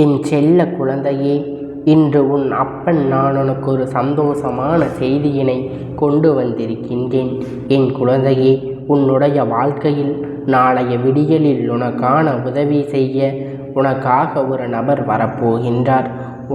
என் செல்ல குழந்தையே, இன்று உன் அப்பன் நான் உனக்கு ஒரு சந்தோஷமான செய்தியினை கொண்டு வந்திருக்கின்றேன். என் குழந்தையே, உன்னுடைய வாழ்க்கையில் நாளைய விடியலில் உனக்கான உதவி செய்ய உனக்காக ஒரு நபர் வரப்போகின்றார்.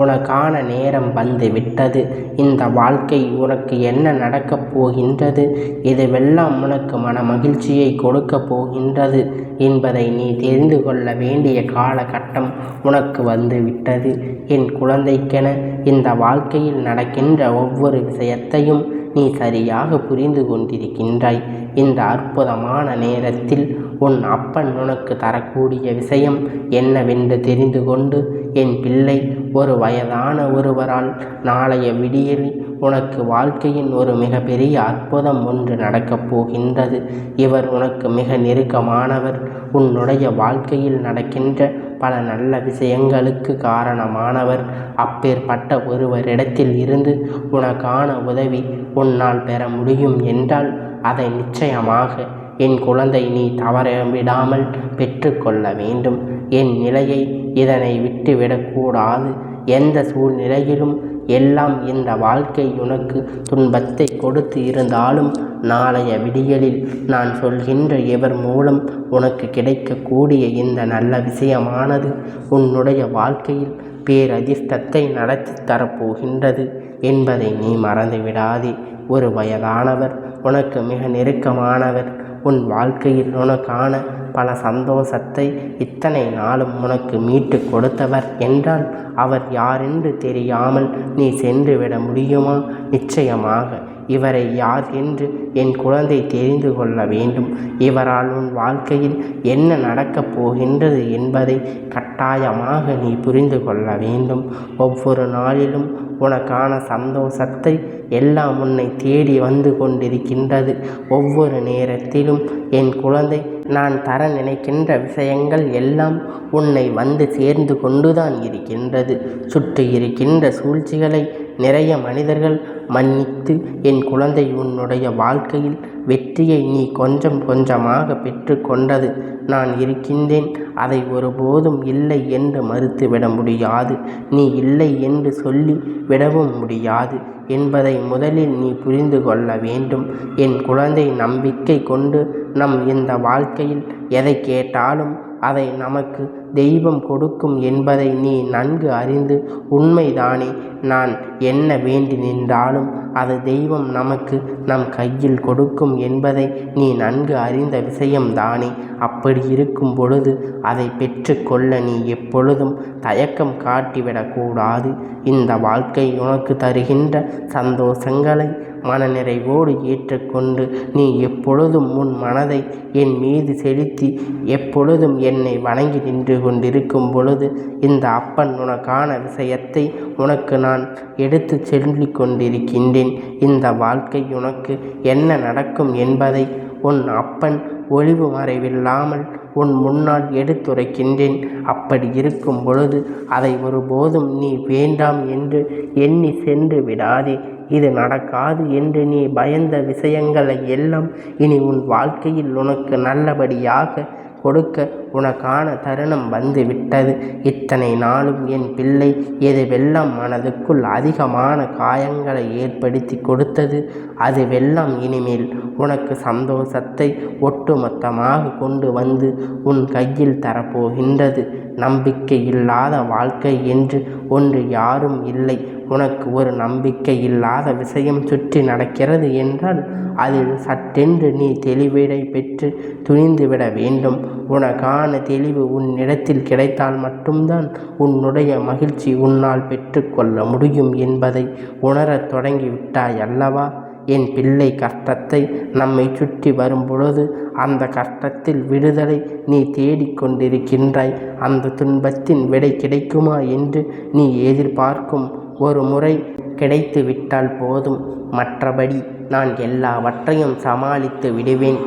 உனக்கான நேரம் வந்து விட்டது. இந்த வாழ்க்கை உனக்கு என்ன நடக்கப் போகின்றது, இதுவெல்லாம் உனக்கு மன மகிழ்ச்சியை கொடுக்கப் போகின்றது என்பதை நீ தெரிந்து கொள்ள வேண்டிய காலகட்டம் உனக்கு வந்து விட்டது. என் குழந்தைக்கென இந்த வாழ்க்கையில் நடக்கின்ற ஒவ்வொரு விஷயத்தையும் நீ சரியாக புரிந்து கொண்டிருக்கின்றாய். இந்த அற்புதமான நேரத்தில் உன் அப்பன் உனக்கு தரக்கூடிய விஷயம் என்னவென்று தெரிந்து கொண்டு, என் பிள்ளை, ஒரு வயதான ஒருவரால் நாளைய விடியலில் உனக்கு வாழ்க்கையின் ஒரு மிகப்பெரிய அற்புதம் ஒன்று நடக்கப் போகின்றது. இவர் உனக்கு மிக நெருக்கமானவர். உன்னுடைய வாழ்க்கையில் நடக்கின்ற பல நல்ல விஷயங்களுக்கு காரணமானவர். அப்பேற்பட்ட ஒருவரிடத்தில் இருந்து உனக்கான உதவி உன்னால் பெற முடியும் என்றால் அதை நிச்சயமாக என் குழந்தை நீ தவறவிடாமல் பெற்றுக்கொள்ள வேண்டும். என் நிலையை இதனை விட்டுவிடக்கூடாது. எந்த சூழ்நிலையிலும் எல்லாம் இந்த வாழ்க்கை உனக்கு துன்பத்தை கொடுத்து இருந்தாலும் நாளைய விடியலில் நான் சொல்கின்ற இவர் மூலம் உனக்கு கிடைக்கக்கூடிய இந்த நல்ல விஷயமானது உன்னுடைய வாழ்க்கையில் பேரதிர்ஷ்டத்தை நடத்தி தரப்போகின்றது என்பதை நீ மறந்துவிடாதே. ஒரு வயதானவர், உனக்கு மிக நெருக்கமானவர், உன் வாழ்க்கையில் உனக்கான பல சந்தோஷத்தை இத்தனை நாளும் உனக்கு மீட்டு கொடுத்தவர் என்றால் அவர் யாரென்று தெரியாமல் நீ சென்றுவிட முடியுமா? நிச்சயமாக இவரை யார் என்று என் குழந்தை தெரிந்து கொள்ள வேண்டும். இவரால் உன் வாழ்க்கையில் என்ன நடக்கப் போகின்றது என்பதை கட்டாயமாக நீ புரிந்து கொள்ள வேண்டும். ஒவ்வொரு நாளிலும் உனக்கான சந்தோஷத்தை எல்லாம் உன்னை தேடி வந்து கொண்டிருக்கின்றது. ஒவ்வொரு நேரத்திலும் என் குழந்தை, நான் தர நினைக்கின்ற விஷயங்கள் எல்லாம் உன்னை வந்து சேர்ந்து கொண்டுதான் இருக்கின்றது. சுற்றி இருக்கின்ற சூழ்ச்சிகளை நிறைய மனிதர்கள் மன்னித்து என் குழந்தை உன்னுடைய வாழ்க்கையில் வெற்றியை நீ கொஞ்சம் கொஞ்சமாக பெற்று கொண்டது. நான் இருக்கின்றேன், அதை ஒருபோதும் இல்லை என்று மறுத்துவிட முடியாது. நீ இல்லை என்று சொல்லி விடவும் முடியாது என்பதை முதலில் நீ புரிந்து கொள்ள வேண்டும். என் குழந்தை, நம்பிக்கை கொண்டு நம் இந்த வாழ்க்கையில் எதை கேட்டாலும் அதை நமக்கு தெய்வம் கொடுக்கும் என்பதை நீ நன்கு அறிந்து, உண்மைதானே, நான் என்ன வேண்டி நின்றாலும் அது தெய்வம் நமக்கு நம் கையில் கொடுக்கும் என்பதை நீ நன்கு அறிந்த விஷயம்தானே. அப்படி இருக்கும் பொழுது அதை பெற்றுக்கொள்ள நீ எப்பொழுதும் தயக்கம் காட்டிவிடக்கூடாது. இந்த வாழ்க்கை உனக்கு தருகின்ற சந்தோஷங்களை மனநிறைவோடு ஏற்றுக்கொண்டு நீ எப்பொழுதும் உன் மனதை என் மீது செலுத்தி எப்பொழுதும் என்னை வணங்கி நின்று கொண்டிருக்கும் பொழுது இந்த அப்பன் உனக்கான விஷயத்தை உனக்கு நான் எடுத்து சொல்லிக் கொண்டிருக்கின்றேன். இந்த வாழ்க்கை உனக்கு என்ன நடக்கும் என்பதை உன் அப்பன் ஒளிவு மறைவில்லாமல் உன் முன்னால் எடுத்துரைக்கின்றேன். அப்படி இருக்கும் பொழுது அதை ஒருபோதும் நீ வேண்டாம் என்று எண்ணி சென்று விடாதே. இது நடக்காது என்று நீ பயந்த விஷயங்களை எல்லாம் இனி உன் வாழ்க்கையில் உனக்கு நல்லபடியாக கொடுக்க உனக்கான தருணம் வந்து விட்டது. இத்தனை நாளும் என் பிள்ளை எதுவெல்லாம் மனதுக்குள் அதிகமான காயங்களை ஏற்படுத்தி கொடுத்தது, அதுவெல்லாம் இனிமேல் உனக்கு சந்தோஷத்தை ஒட்டுமொத்தமாக கொண்டு வந்து உன் கையில் தரப்போகின்றது. நம்பிக்கை இல்லாத வாழ்க்கை என்று ஒன்று யாரும் இல்லை. உனக்கு ஒரு நம்பிக்கை இல்லாத விஷயம் சுற்றி நடக்கிறது என்றால் அதில் சட்டென்று நீ தெளிவிடை பெற்று துணிந்துவிட வேண்டும். உனக்கான தெளிவு உன்னிடத்தில் கிடைத்தால் மட்டும்தான் உன்னுடைய மகிழ்ச்சி உன்னால் பெற்றுக்கொள்ள முடியும் என்பதை உணரத் தொடங்கிவிட்டாய் அல்லவா? என் பிள்ளை, கஷ்டத்தை நம்மை சுற்றி வரும் பொழுது அந்த கஷ்டத்தில் விடுதலை நீ தேடிக்கொண்டிருக்கின்றாய். அந்த துன்பத்தின் விடை கிடைக்குமா என்று நீ எதிர்பார்க்கும் ஒரு முறை கிடைத்து விட்டால் போதும். மற்றபடி நான் எல்லாவற்றையும் சமாளித்து விடுவேன்.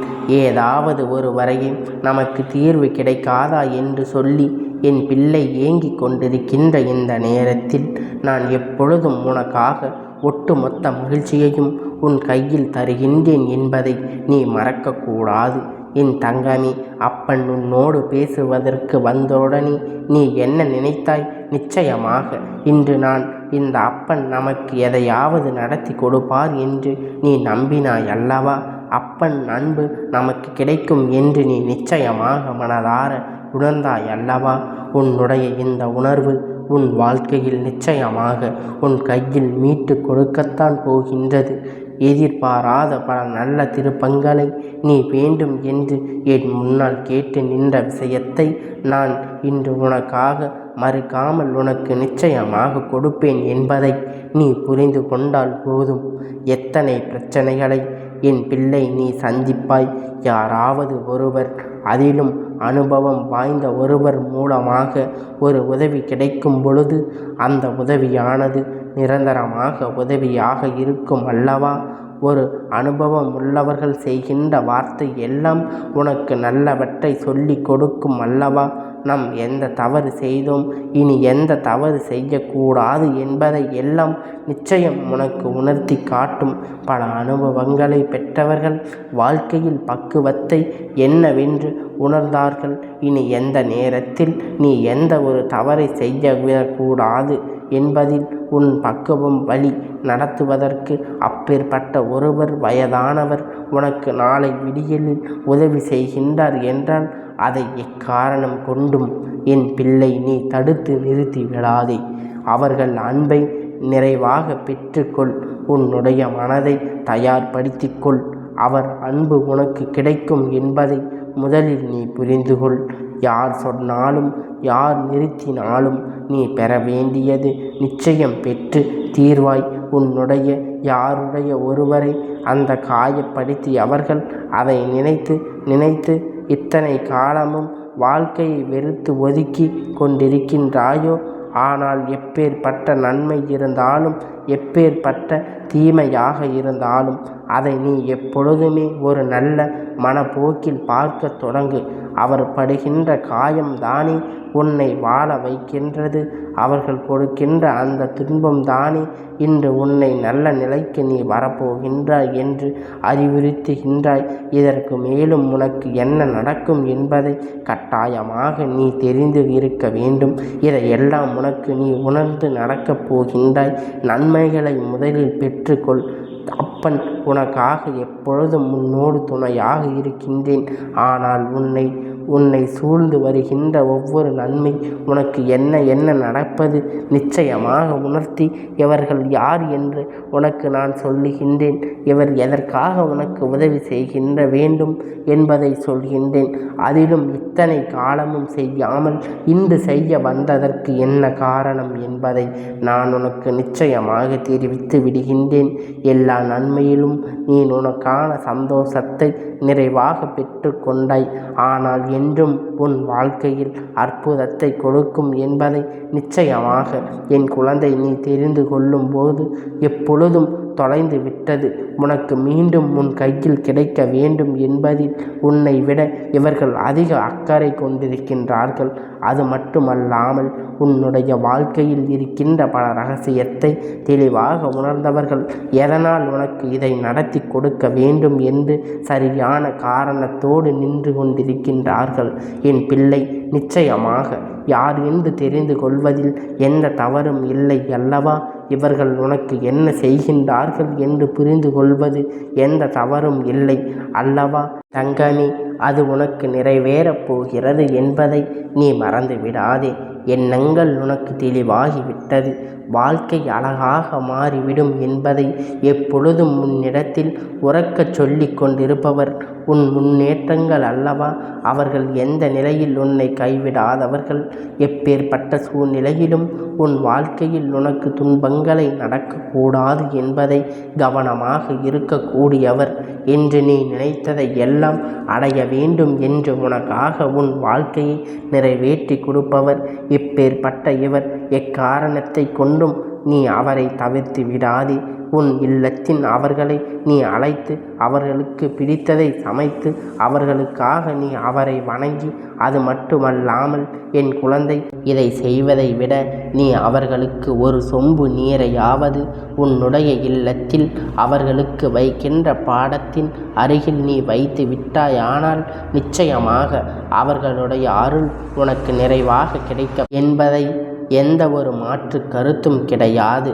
ஏதாவது ஒரு வரையும் நமக்கு தீர்வு கிடைக்காதா என்று சொல்லி என் பிள்ளை ஏங்கிக் கொண்டிருக்கின்ற இந்த நேரத்தில் நான் எப்பொழுதும் உனக்காக ஒட்டுமொத்த மகிழ்ச்சியையும் உன் கையில் தருகின்றேன் என்பதை நீ மறக்கக்கூடாது. என் தங்கமே, அப்பன் உன்னோடு பேசுவதற்கு வந்தவுடனே நீ என்ன நினைத்தாய்? நிச்சயமாக இன்று நான் இந்த அப்பன் நமக்கு எதையாவது நடத்தி கொடுப்பார் என்று நீ நம்பினாய் அல்லவா? அப்பன் அன்பு நமக்கு கிடைக்கும் என்று நீ நிச்சயமாக மனதார உணர்ந்தாய் அல்லவா? உன்னுடைய இந்த உணர்வு உன் வாழ்க்கையில் நிச்சயமாக உன் கையில் மீட்டு கொடுக்கத்தான் போகின்றது. எதிர்பாராத பல நல்ல திருப்பங்களை நீ வேண்டும் என்று என் முன்னால் கேட்டு நின்ற விஷயத்தை நான் இன்று உனக்காக மறுக்காமல் உனக்கு நிச்சயமாக கொடுப்பேன் என்பதை நீ புரிந்து கொண்டால் போதும். எத்தனை பிரச்சனைகளை என் பிள்ளை நீ சந்திப்பாய். யாராவது ஒருவர், அதிலும் அனுபவம் வாய்ந்த ஒருவர் மூலமாக ஒரு உதவி கிடைக்கும் பொழுது அந்த உதவியானது நிரந்தரமாக உதவியாக இருக்கும் அல்லவா? ஒரு அனுபவம் உள்ளவர்கள் செய்கின்ற வார்த்தை எல்லாம் உனக்கு நல்லவற்றை சொல்லி கொடுக்கும் அல்லவா? நாம் எந்த தவறு செய்தோம், இனி எந்த தவறு செய்யக்கூடாது என்பதை எல்லாம் நிச்சயம் உனக்கு உணர்த்தி காட்டும். பல அனுபவங்களை பெற்றவர்கள் வாழ்க்கையில் பக்குவத்தை என்னவென்று உணர்ந்தார்கள். இனி எந்த நேரத்தில் நீ எந்த ஒரு தவறை செய்யக்கூடாது என்பதில் உன் பக்குவம் வழி நடத்துவதற்கு அப்பேற்பட்ட ஒருவர், வயதானவர் உனக்கு நாளை விடியலில் உதவி செய்கின்றார் என்றால் அதை எக்காரணம் கொண்டும் என் பிள்ளை நீ தடுத்து நிறுத்தி விடாதே. அவர்கள் அன்பை நிறைவாக பெற்றுக்கொள். உன்னுடைய மனதை தயார்படுத்திக்கொள். அவர் அன்பு உனக்கு கிடைக்கும் என்பதை முதலில் நீ புரிந்துகொள். யார் சொன்னாலும் யார் நிறுத்தினாலும் நீ பெற வேண்டியது நிச்சயம் பெற்று தீர்வாய். உன்னுடைய யாருடைய ஒருவரை அந்த காயப்படுத்தி அவர்கள் அதை நினைத்து இத்தனை காலமும் வாழ்க்கையை வெறுத்து ஒதுக்கி கொண்டிருக்கின்றாயோ? ஆனால் எப்பேற்பட்ட நன்மை இருந்தாலும் எப்பேற்பட்ட தீமையாக இருந்தாலும் அதை நீ எப்பொழுதுமே ஒரு நல்ல மனப்போக்கில் பார்க்க தொடங்கு. அவர் படுகின்ற காயம்தானே உன்னை வாழ வைக்கின்றது. அவர்கள் கொடுக்கின்ற அந்த துன்பம் தானே இன்று உன்னை நல்ல நிலைக்கு நீ வரப்போகின்றாய் என்று அறிவுறுத்துகின்றாய். இதற்கு மேலும் உனக்கு என்ன நடக்கும் என்பதை கட்டாயமாக நீ தெரிந்து இருக்க வேண்டும். இதையெல்லாம் உனக்கு நீ உணர்ந்து நடக்கப் போகின்றாய். நன்மைகளை முதலில் பெற்றுக்கொள். அப்பன் உனக்காக எப்பொழுதும் உன்னோடு துணையாக இருக்கின்றேன். ஆனால் உன்னை சூழ்ந்து வருகின்ற ஒவ்வொரு நன்மை உனக்கு என்ன நடப்பது நிச்சயமாக உணர்த்தி இவர்கள் யார் என்று உனக்கு நான் சொல்லுகின்றேன். இவர் எதற்காக உனக்கு உதவி செய்கின்ற வேண்டும் என்பதை சொல்கின்றேன். அதிலும் இத்தனை காலமும் செய்யாமல் இன்று செய்ய வந்ததற்கு என்ன காரணம் என்பதை நான் உனக்கு நிச்சயமாக தெரிவித்து விடுகின்றேன். எல்லா நன்மையிலும் நீ உனக்கான சந்தோஷத்தை நிறைவாக பெற்று கொண்டாய். ஆனால் என்றும் உன் வாழ்க்கையில் அற்புதத்தை கொடுக்கும் என்பதை நிச்சயமாக என் குழந்தை நீ தெரிந்து கொள்ளும் போது எப்பொழுதும் தொலைந்து விட்டது உனக்கு மீண்டும் உன் கையில் கிடைக்க வேண்டும் என்பதில் உன்னை விட இவர்கள் அதிக அக்கறை கொண்டிருக்கின்றார்கள். அது மட்டுமல்லாமல் உன்னுடைய வாழ்க்கையில் இருக்கின்ற பல ரகசியத்தை தெளிவாக உணர்ந்தவர்கள் எதனால் உனக்கு இதை நடத்தி கொடுக்க வேண்டும் என்று சரியான காரணத்தோடு நின்று கொண்டிருக்கின்றார்கள். என் பிள்ளை, நிச்சயமாக யார் என்று தெரிந்து கொள்வதில் எந்த தவறும் இல்லை அல்லவா? இவர்கள் உனக்கு என்ன செய்கின்றார்கள் என்று புரிந்து கொள்வது எந்த தவறும் இல்லை அல்லவா தங்கமே? அது உனக்கு நிறைவேறப் போகிறது என்பதை நீ மறந்து விடாதே. எண்ணங்கள் உனக்கு தெளிவாகிவிட்டது. வாழ்க்கை அழகாக மாறிவிடும் என்பதை எப்பொழுதும் உன்னிடத்தில் உறக்கச் சொல்லிக் கொண்டிருப்பவர் உன் முன்னேற்றங்கள் அல்லவா? அவர்கள் எந்த நிலையில் உன்னை கைவிடாதவர்கள். எப்பேற்பட்ட சூழ்நிலையிலும் உன் வாழ்க்கையில் உனக்கு துன்பங்களை நடக்கக்கூடாது என்பதை கவனமாக இருக்கக்கூடியவர். என்று நீ நினைத்ததை எல்லாம் அடைய வேண்டும் என்று உனக்காக உன் வாழ்க்கையை நிறைவேற்றி கொடுப்பவர். இப்பேற்பட்ட இவர் எக்காரணத்தை கொண்டும் நீ அவரை தவிர்த்து விடாதே. உன் இல்லத்தின் அவர்களை நீ அழைத்து அவர்களுக்கு பிடித்ததை சமைத்து அவர்களுக்காக நீ அவரை வணங்கி, அது மட்டுமல்லாமல் என் குழந்தை, இதை செய்வதை விட நீ அவர்களுக்கு ஒரு சொம்பு நீரையாவது உன்னுடைய இல்லத்தில் அவர்களுக்கு வைக்கின்ற பாடத்தின் அருகில் நீ வைத்து விட்டாயானால் நிச்சயமாக அவர்களுடைய அருள் உனக்கு நிறைவாக கிடைக்கும் என்பதை எந்த ஒரு மாற்று கருத்தும் கிடையாது.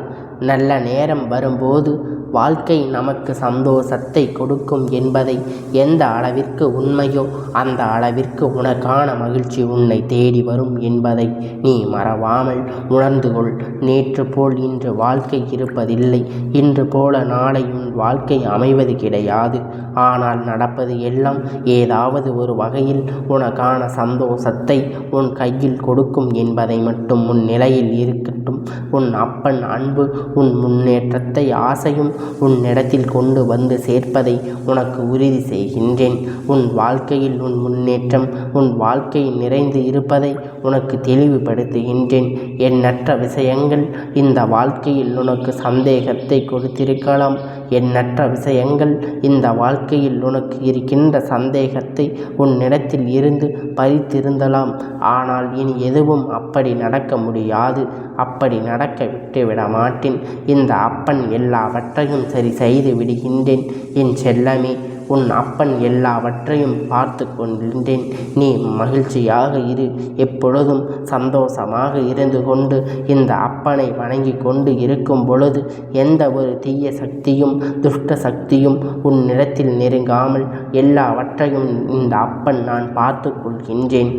நல்ல நேரம் வரும்போது வாழ்க்கை நமக்கு சந்தோஷத்தை கொடுக்கும் என்பதை எந்த அளவிற்கு உண்மையோ அந்த அளவிற்கு உனக்கான மகிழ்ச்சி உன்னை தேடி வரும் என்பதை நீ மறவாமல் உணர்ந்து கொள். நேற்று போல் இன்று வாழ்க்கை இருப்பதில்லை. இன்று போல நாளை உன் வாழ்க்கை அமைவது கிடையாது. ஆனால் நடப்பது எல்லாம் ஏதாவது ஒரு வகையில் உனக்கான சந்தோஷத்தை உன் கையில் கொடுக்கும் என்பதை மட்டும் உன் நிலையில் இருக்கட்டும். உன் அப்பன் அன்பு உன் முன்னேற்றத்தை ஆசையும் உன்னிடத்தில் கொண்டு வந்து சேர்ப்பதை உனக்கு உறுதி செய்கின்றேன். உன் வாழ்க்கையில் உன் முன்னேற்றம் உன் வாழ்க்கை நிறைந்து இருப்பதை உனக்கு தெளிவுபடுத்துகின்றேன். எண்ணற்ற விஷயங்கள் இந்த வாழ்க்கையில் உனக்கு சந்தேகத்தை கொடுத்திருக்கலாம். எண்ணற்ற விஷயங்கள் இந்த வாழ்க்கையில் உனக்கு இருக்கின்ற சந்தேகத்தை உன்னிடத்தில் இருந்து பறித்திருந்தலாம். ஆனால் இனி எதுவும் அப்படி நடக்க முடியாது. அப்படி நடக்க விட்டுவிட மாட்டேன். இந்த அப்பன் எல்லாவற்றையும் சரி செய்து விடுகின்றேன். என் செல்லமே, உன் அப்பன் எல்லாவற்றையும் பார்த்து கொண்டிருந்தேன். நீ மகிழ்ச்சியாக இரு. எப்பொழுதும் சந்தோஷமாக இருந்து கொண்டு இந்த அப்பனை வணங்கி கொண்டு இருக்கும் பொழுது எந்த ஒரு தீய சக்தியும் துஷ்ட சக்தியும் உன்னிடத்தில் நெருங்காமல் எல்லாவற்றையும் இந்த அப்பன் நான் பார்த்து கொள்கின்றேன்.